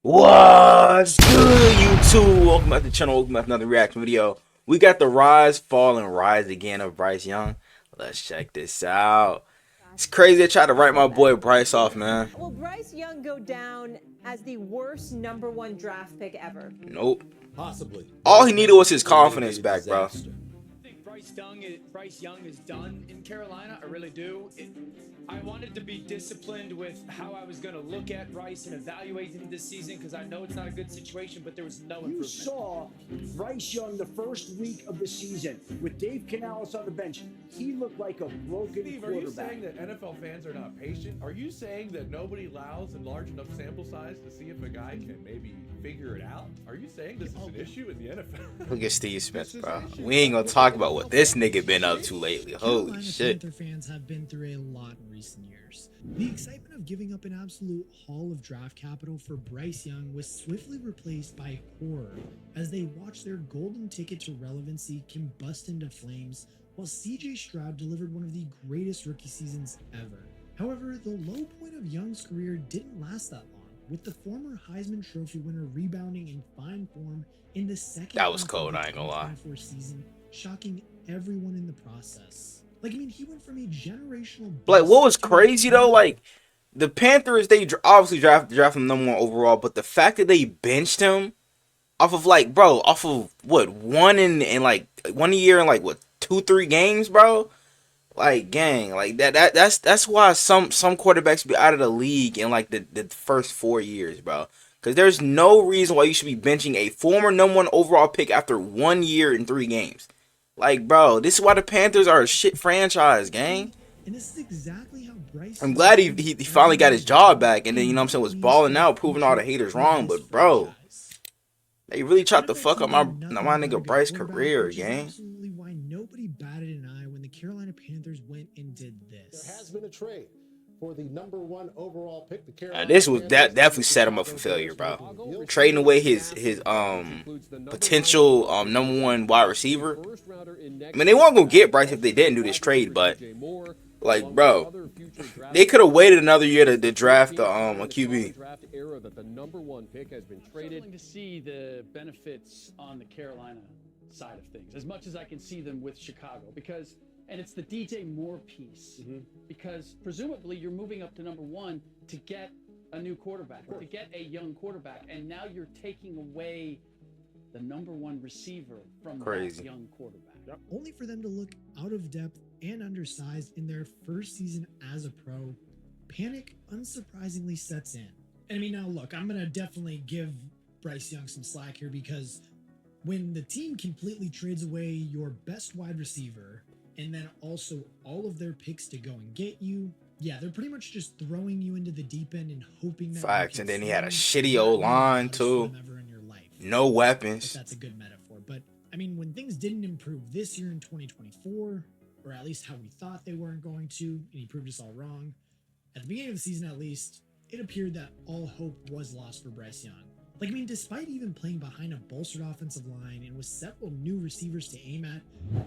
What's good, YouTube? Welcome back to the channel. Welcome back to another reaction video. We got the rise, fall, and rise again of Bryce Young. Let's check this out. It's crazy they tried to write my boy Bryce off, man. Will Bryce Young go down as the worst #1 draft pick ever? Nope. Possibly. All he needed was his confidence back, bro. I think Bryce Young is done in Carolina. I really do. I wanted to be disciplined with how I was going to look at Bryce and evaluate him this season because I know it's not a good situation, but there was no improvement. You saw Bryce Young the first week of the season with Dave Canales on the bench. He looked like a broken Steve, quarterback. are you saying that NFL fans are not patient? Are you saying that nobody allows a large enough sample size to see if a guy can maybe figure it out? Are you saying this is an issue in the NFL? Look at Steve Smith, bro. We ain't gonna talk about what this nigga been up to lately. Holy Carolina shit. Panther fans have been through a lot in recent years. The excitement of giving up an absolute haul of draft capital for Bryce Young was swiftly replaced by horror as they watched their golden ticket to relevancy combust into flames while CJ Stroud delivered one of the greatest rookie seasons ever. However, the low point of Young's career didn't last that long, with the former Heisman Trophy winner rebounding in fine form in the second That was half cold, of the I ain't gonna lie. 2024 season, shocking everyone in the process. He went from a generational... Like, what was crazy, though? Like, the Panthers, they obviously drafted him #1 overall, but the fact that they benched him off of, like, bro, off of, what, one year in, like, what, 2-3 games, bro? Like, gang, like, that's why some quarterbacks be out of the league in, like, the first 4 years, bro. Because there's no reason why you should be benching a former #1 overall pick after 1 year in 3 games. Like, bro, this is why the Panthers are a shit franchise, gang. And this is exactly how Bryce... I'm glad he finally got his job back, and then, you know what I'm saying, was balling out, proving all the haters wrong. But, bro, they really tried to fuck up my nigga Bryce career, gang. Absolutely why nobody batted an eye when the Carolina Panthers went and did this. There has been a trade for the #1 overall pick. The Carolina This was Panthers definitely set him up for failure, bro. Trading away his potential #1 wide receiver. I mean, they weren't gonna get Bryce if they didn't do this trade, but like, bro, they could have waited another year to draft a QB. The #1 pick has been traded. To see the benefits on the Carolina side of things, as much as I can see them with Chicago, because. And it's the DJ Moore piece, because presumably you're moving up to #1 to get a new quarterback, or to get a young quarterback, and now you're taking away the #1 receiver from that young quarterback. Only for them to look out of depth and undersized in their first season as a pro. Panic unsurprisingly sets in. And I mean, now look, I'm going to definitely give Bryce Young some slack here, because when the team completely trades away your best wide receiver and then also all of their picks to go and get you, yeah, they're pretty much just throwing you into the deep end and hoping that... Facts, and then he had a shitty old line, too. No weapons. If that's a good metaphor. But, I mean, when things didn't improve this year in 2024, or at least how we thought they weren't going to, and he proved us all wrong, at the beginning of the season at least, it appeared that all hope was lost for Bryce Young. Like, I mean, despite even playing behind a bolstered offensive line and with several new receivers to aim at,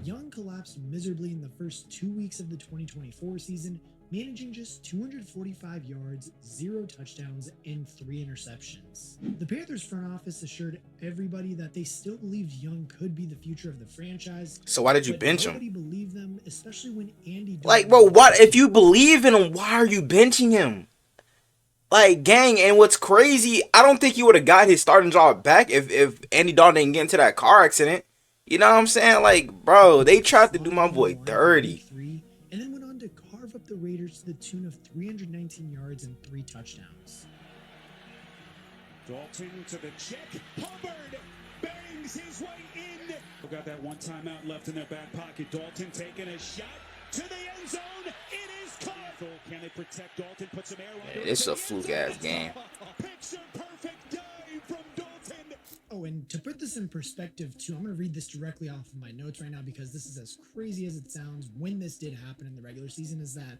Young collapsed miserably in the first 2 weeks of the 2024 season, managing just 245 yards, 0 touchdowns, and 3 interceptions. The Panthers front office assured everybody that they still believed Young could be the future of the franchise. So why did you bench him? Nobody believed them, especially when Andy... Like, bro, what if you believe in him? Why are you benching him? Like, gang, and what's crazy, I don't think he would have got his starting job back if Andy Dalton didn't get into that car accident. You know what I'm saying? Like, bro, they tried to do my boy dirty. And then went on to carve up the Raiders to the tune of 319 yards and 3 touchdowns. Dalton to the check. Hubbard bangs his way in. Got that one timeout left in their back pocket. Dalton taking a shot to the end zone. It is caught. Can they protect Dalton? Put some air on It's a fluke ass game. Picture perfect dive from Dalton. Oh, and to put this in perspective too, I'm going to read this directly off of my notes right now, because this is as crazy as it sounds. When this did happen in the regular season, is that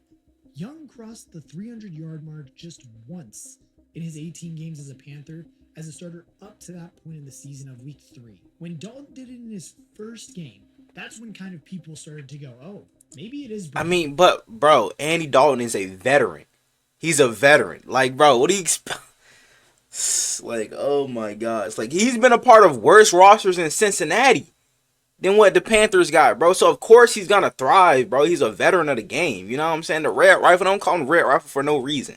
Young crossed the 300-yard mark just once in his 18 games as a Panther as a starter up to that point in the season of week 3. When Dalton did it in his first game, that's when kind of people started to go, oh, maybe it is. I mean, but, bro, Andy Dalton is a veteran. He's a veteran. Like, bro, what do you expect? Like, oh my God. It's like he's been a part of worse rosters in Cincinnati than what the Panthers got, bro. So of course he's gonna thrive, bro. He's a veteran of the game. You know what I'm saying? The Red Rifle, don't call him Red Rifle for no reason.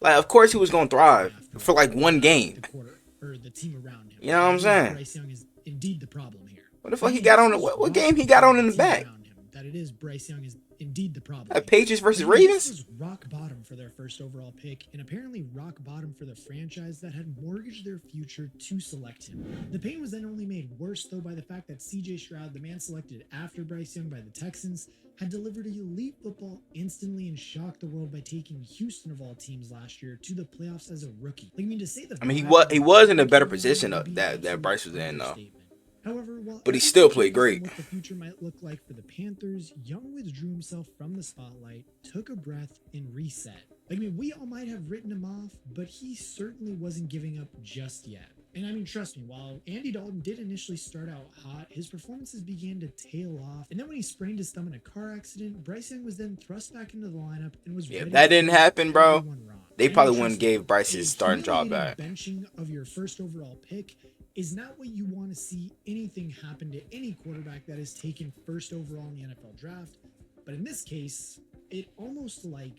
Like, of course he was gonna thrive for like one game. The quarter or the team around him. You know what I'm saying? Bryce Young is indeed the problem here. What the fuck he got on the what game he got on in the back? That it is Bryce Young is indeed the problem. Patriots versus This Ravens? was rock bottom for their first overall pick, and apparently rock bottom for the franchise that had mortgaged their future to select him. The pain was then only made worse, though, by the fact that CJ Stroud, the man selected after Bryce Young by the Texans, had delivered elite football instantly and shocked the world by taking Houston of all teams last year to the playoffs as a rookie. Like, I mean, to say that he was in a better position that Bryce was in, though. However, but he still played great. What the future might look like for the Panthers, Young withdrew himself from the spotlight, took a breath, and reset. Like, I mean, we all might have written him off, but he certainly wasn't giving up just yet. And I mean, trust me, while Andy Dalton did initially start out hot, his performances began to tail off. And then when he sprained his thumb in a car accident, Bryce Young was then thrust back into the lineup and was ready. If that didn't happen, bro, they and probably wouldn't gave Bryce his starting job back. Benching of your first overall pick is not what you want to see anything happen to any quarterback that is taken first overall in the NFL draft. But in this case, it almost like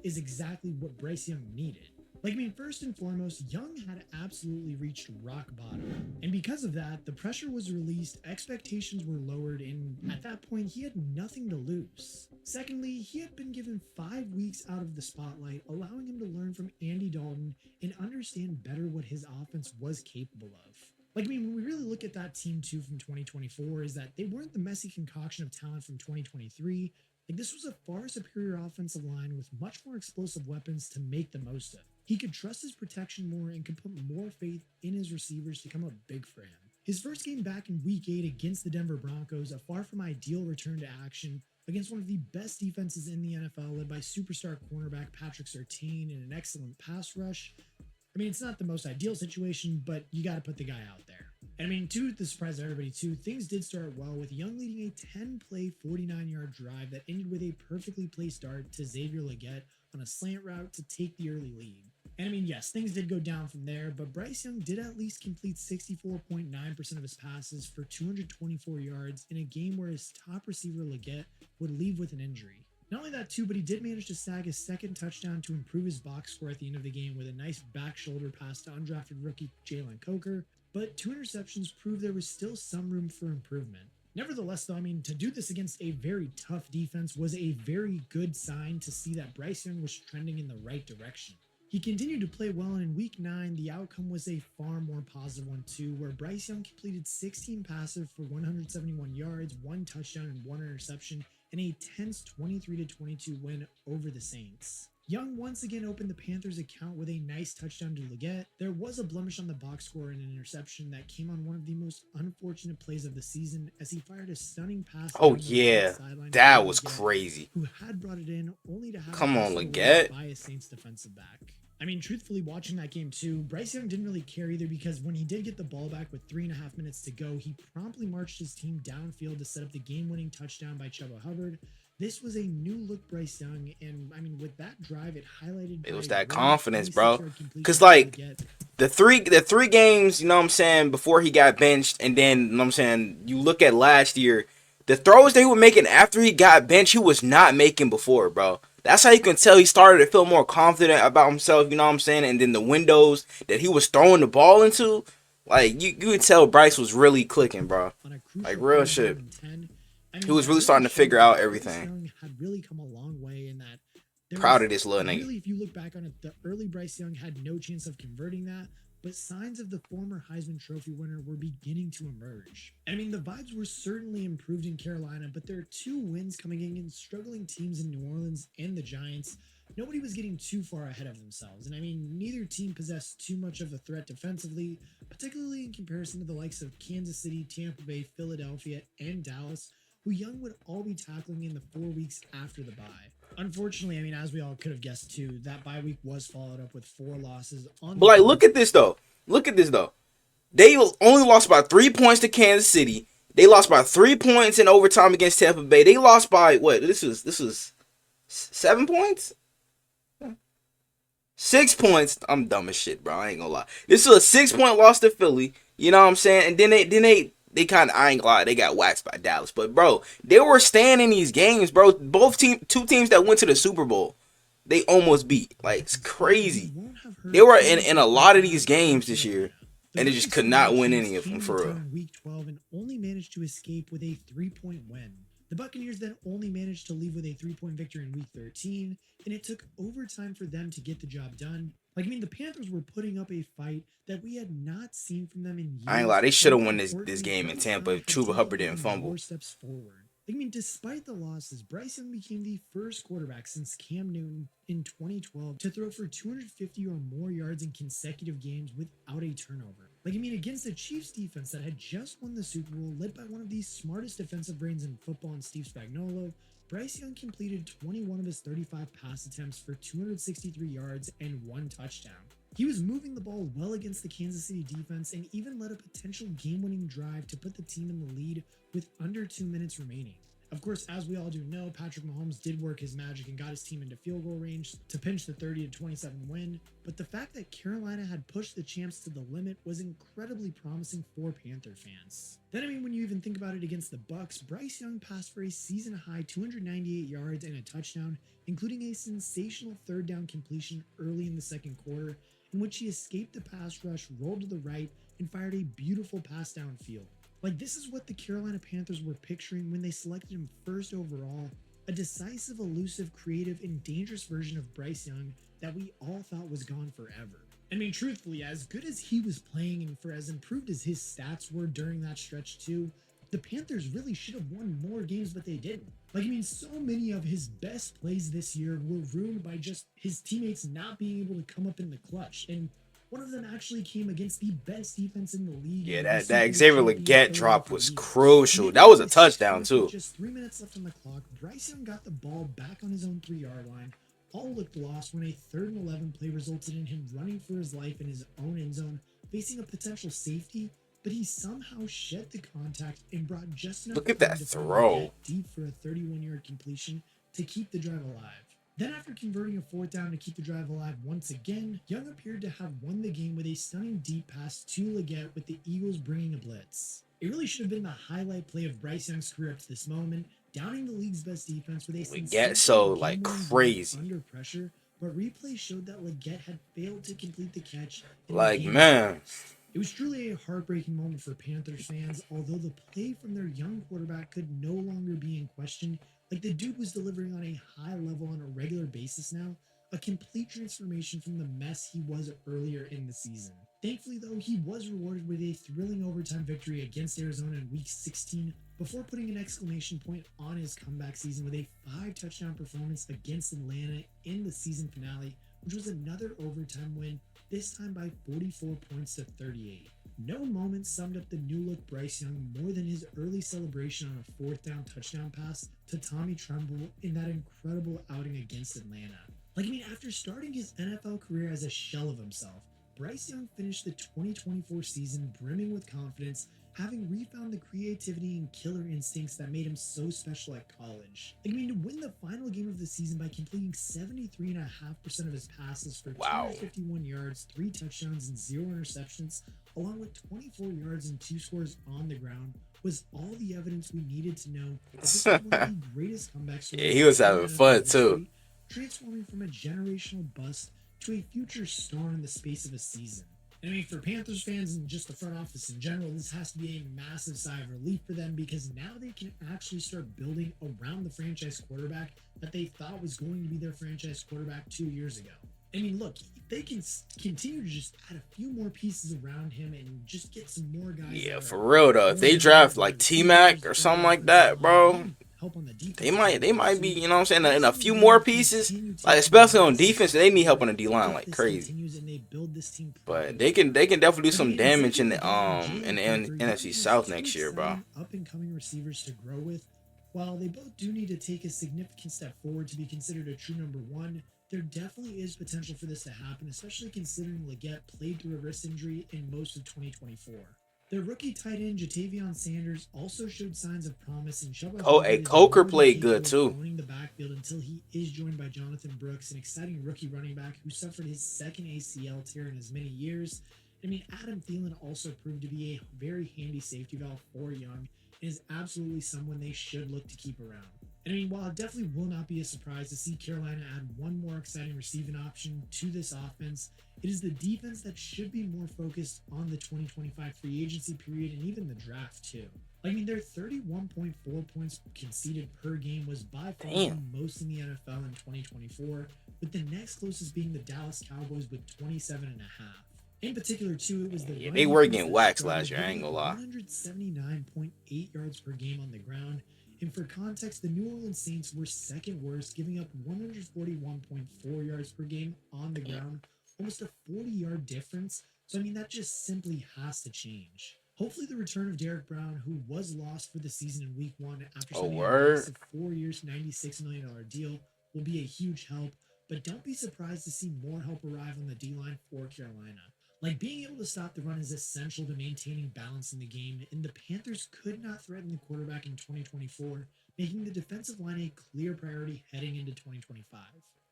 is exactly what Bryce Young needed. Like, I mean, first and foremost, Young had absolutely reached rock bottom. And because of that, the pressure was released, expectations were lowered, and at that point, he had nothing to lose. Secondly, he had been given 5 weeks out of the spotlight, allowing him to learn from Andy Dalton and understand better what his offense was capable of. Like, I mean, when we really look at that team too from 2024, is that they weren't the messy concoction of talent from 2023. Like, this was a far superior offensive line with much more explosive weapons to make the most of. He could trust his protection more and could put more faith in his receivers to come up big for him. His first game back in Week 8 against the Denver Broncos, a far from ideal return to action against one of the best defenses in the NFL, led by superstar cornerback Patrick Surtain and an excellent pass rush. I mean, it's not the most ideal situation, but you got to put the guy out there. And I mean, to the surprise of everybody too, things did start well with Young leading a 10-play, 49-yard drive that ended with a perfectly placed dart to Xavier Legette on a slant route to take the early lead. And I mean, yes, things did go down from there, but Bryce Young did at least complete 64.9% of his passes for 224 yards in a game where his top receiver Legette would leave with an injury. Not only that too, but he did manage to snag his second touchdown to improve his box score at the end of the game with a nice back shoulder pass to undrafted rookie Jalen Coker, but 2 interceptions proved there was still some room for improvement. Nevertheless, though, I mean, to do this against a very tough defense was a very good sign to see that Bryce Young was trending in the right direction. He continued to play well, and in Week 9, the outcome was a far more positive one too, where Bryce Young completed 16 passes for 171 yards, 1 touchdown, and 1 interception in a tense 23-22 win over the Saints. Young once again opened the Panthers' account with a nice touchdown to Legette. There was a blemish on the box score and an interception that came on one of the most unfortunate plays of the season as he fired a stunning pass. Oh yeah, that was crazy. Who had brought it in only to have come on Legette by a Saints defensive back. I mean, truthfully, watching that game too, Bryce Young didn't really care either because when he did get the ball back with 3.5 minutes to go, he promptly marched his team downfield to set up the game-winning touchdown by Chuba Hubbard. This was a new look Bryce Young, and I mean, with that drive, it highlighted. It was that confidence, bro. Because like the three games, you know what I'm saying, before he got benched, and then you know what I'm saying, you look at last year, the throws they were making after he got benched, he was not making before, bro. That's how you can tell he started to feel more confident about himself, you know what I'm saying? And then the windows that he was throwing the ball into, like, you could tell Bryce was really clicking, bro. Like, real shit. He was really starting to figure out everything. Had really come a long way in that. Proud of this little nigga. Really, if you look back on it, the early Bryce Young had no chance of converting that, but signs of the former Heisman Trophy winner were beginning to emerge. I mean, the vibes were certainly improved in Carolina, but there are 2 wins coming in against struggling teams in New Orleans and the Giants. Nobody was getting too far ahead of themselves, and I mean, neither team possessed too much of a threat defensively, particularly in comparison to the likes of Kansas City, Tampa Bay, Philadelphia, and Dallas, who Young would all be tackling in the 4 weeks after the bye. Unfortunately, I mean, as we all could have guessed too, that bye week was followed up with 4 losses on. But like, look at this though. They only lost by 3 points to Kansas City. They lost by 3 points in overtime against Tampa Bay. They lost by what? This was 7 points. 6 points. I'm dumb as shit, bro. I ain't gonna lie. This is a 6-point loss to Philly. You know what I'm saying? And then they kind of, I ain't gonna lie, they got waxed by Dallas. But bro, they were staying in these games, bro. Two teams that went to the Super Bowl, they almost beat. Like, it's crazy. They were in a lot of these games this year, and they just could not win any of them for real. Week 12 and only managed to escape with a 3-point win. The Buccaneers then only managed to leave with a 3-point victory in week 13, and it took overtime for them to get the job done. Like, I mean, the Panthers were putting up a fight that we had not seen from them in years. I ain't gonna lie, they should have won this game in Tampa if Chuba Hubbard didn't fumble. 4 steps forward. I mean, despite the losses, Bryce Young became the first quarterback since Cam Newton in 2012 to throw for 250 or more yards in consecutive games without a turnover. Like, I mean, against the Chiefs defense that had just won the Super Bowl, led by one of the smartest defensive brains in football in Steve Spagnuolo, Bryce Young completed 21 of his 35 pass attempts for 263 yards and 1 touchdown. He was moving the ball well against the Kansas City defense and even led a potential game-winning drive to put the team in the lead with under 2 minutes remaining. Of course, as we all do know, Patrick Mahomes did work his magic and got his team into field goal range to pinch the 30-27 win, but the fact that Carolina had pushed the champs to the limit was incredibly promising for Panther fans. Then, I mean, when you even think about it against the Bucs, Bryce Young passed for a season-high 298 yards and a touchdown, including a sensational 3rd down completion early in the second quarter, in which he escaped the pass rush, rolled to the right, and fired a beautiful pass downfield. Like, this is what the Carolina Panthers were picturing when they selected him first overall, a decisive, elusive, creative, and dangerous version of Bryce Young that we all thought was gone forever. I mean, truthfully, as good as he was playing and for as improved as his stats were during that stretch too, the Panthers really should have won more games, but they didn't. Like, I mean, so many of his best plays this year were ruined by just his teammates not being able to come up in the clutch, and one of them actually came against the best defense in the league. Yeah, that Xavier Legette drop was crucial. That was a touchdown too. Just 3 minutes left on the clock, Bryce Young got the ball back on his own 3-yard line. All looked lost when a 3rd and 11 play resulted in him running for his life in his own end zone, facing a potential safety, but he somehow shed the contact and brought just enough. Look at that throw. Deep for a 31-yard completion to keep the drive alive. Then, after converting a 4th down to keep the drive alive once again, Young appeared to have won the game with a stunning deep pass to Legette with the Eagles bringing a blitz. It really should have been the highlight play of Bryce Young's career up to this moment, downing the league's best defense with a Legette so like crazy under pressure, but replay showed that Legette had failed to complete the catch. Like, man, it was truly a heartbreaking moment for Panthers fans, although the play from their young quarterback could no longer be in question. Like, the dude was delivering on a high level on a regular basis now, a complete transformation from the mess he was earlier in the season. Thankfully, though, he was rewarded with a thrilling overtime victory against Arizona in Week 16 before putting an exclamation point on his comeback season with a 5-touchdown performance against Atlanta in the season finale, which was another overtime win, this time by 44 points to 38. No moment summed up the new-look Bryce Young more than his early celebration on a 4th down touchdown pass to Tommy Tremble in that incredible outing against Atlanta. Like, I mean, after starting his NFL career as a shell of himself, Bryce Young finished the 2024 season brimming with confidence, having refound the creativity and killer instincts that made him so special at college. Like, I mean, to win the final game of the season by completing 73.5% of his passes for 251 yards, 3 touchdowns, and 0 interceptions, along with 24 yards and 2 scores on the ground, was all the evidence we needed to know that this was one of the greatest comebacks. Yeah, he was having fun too. Transforming from a generational bust to a future star in the space of a season. And I mean, for Panthers fans and just the front office in general, this has to be a massive sigh of relief for them, because now they can actually start building around the franchise quarterback that they thought was going to be their franchise quarterback 2 years ago. I mean, look, they can continue to just add a few more pieces around him and just get some more guys. Yeah, for real though. If they draft like T-Mac or something like that, bro, they might be, you know what I'm saying, and a few more pieces, like especially on defense. They need help on the D-line like crazy. But they can definitely do some damage in the NFC South next year, bro. Up and coming receivers to grow with. While they both do need to take a significant step forward to be considered a true number one, there definitely is potential for this to happen, especially considering Legette played through a wrist injury in most of 2024. Their rookie tight end Jatavion Sanders also showed signs of promise, and Chuba Coker played good too. owning the backfield until he is joined by Jonathan Brooks, an exciting rookie running back who suffered his second ACL tear in as many years. I mean, Adam Thielen also proved to be a very handy safety valve for Young, and is absolutely someone they should look to keep around. And I mean, while it definitely will not be a surprise to see Carolina add one more exciting receiving option to this offense, it is the defense that should be more focused on the 2025 free agency period and even the draft too. I mean, their 31.4 points conceded per game was by far the most in the NFL in 2024, with the next closest being the Dallas Cowboys with 27.5. In particular, too, it was the they were getting waxed last year, I ain't gonna lie. 179.8 yards per game on the ground. And for context, the New Orleans Saints were second worst, giving up 141.4 yards per game on the ground, almost a 40-yard difference. So, I mean, that just simply has to change. Hopefully, the return of Derek Brown, who was lost for the season in Week 1 after signing a massive 4 years, $96 million deal, will be a huge help. But don't be surprised to see more help arrive on the D-line for Carolina. Like, being able to stop the run is essential to maintaining balance in the game, and the Panthers could not threaten the quarterback in 2024, making the defensive line a clear priority heading into 2025.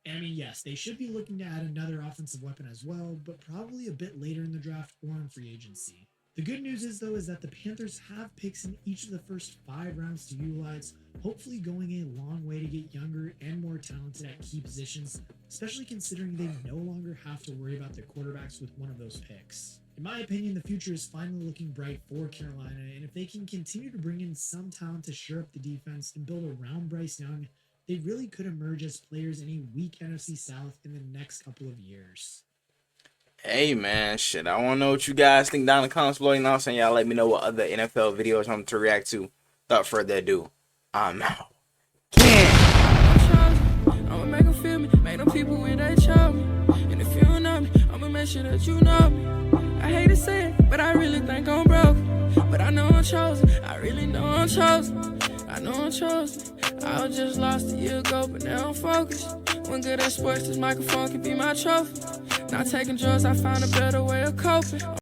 And I mean, yes, they should be looking to add another offensive weapon as well, but probably a bit later in the draft or in free agency. The good news is, though, is that the Panthers have picks in each of the first 5 rounds to utilize, hopefully going a long way to get younger and more talented at key positions, especially considering they no longer have to worry about their quarterbacks with one of those picks. In my opinion, the future is finally looking bright for Carolina, and if they can continue to bring in some talent to shore up the defense and build around Bryce Young, they really could emerge as players in a weak NFC South in the next couple of years. Hey man, shit, I want to know what you guys think down in the comments below. You know what I'm saying? Y'all let me know what other NFL videos I'm to react to. Without further ado, I'm out. I'ma make them feel me, make them people when they show me. And if you don't know me, I'ma make sure that you know me. I hate to say it, but I really think I'm broke. But I know I'm chosen, I really know I'm chosen. I know I'm chosen. I was just lost a year ago, but now I'm focused. When good at sports, this microphone can be my trophy. Not taking drugs, I found a better way of coping.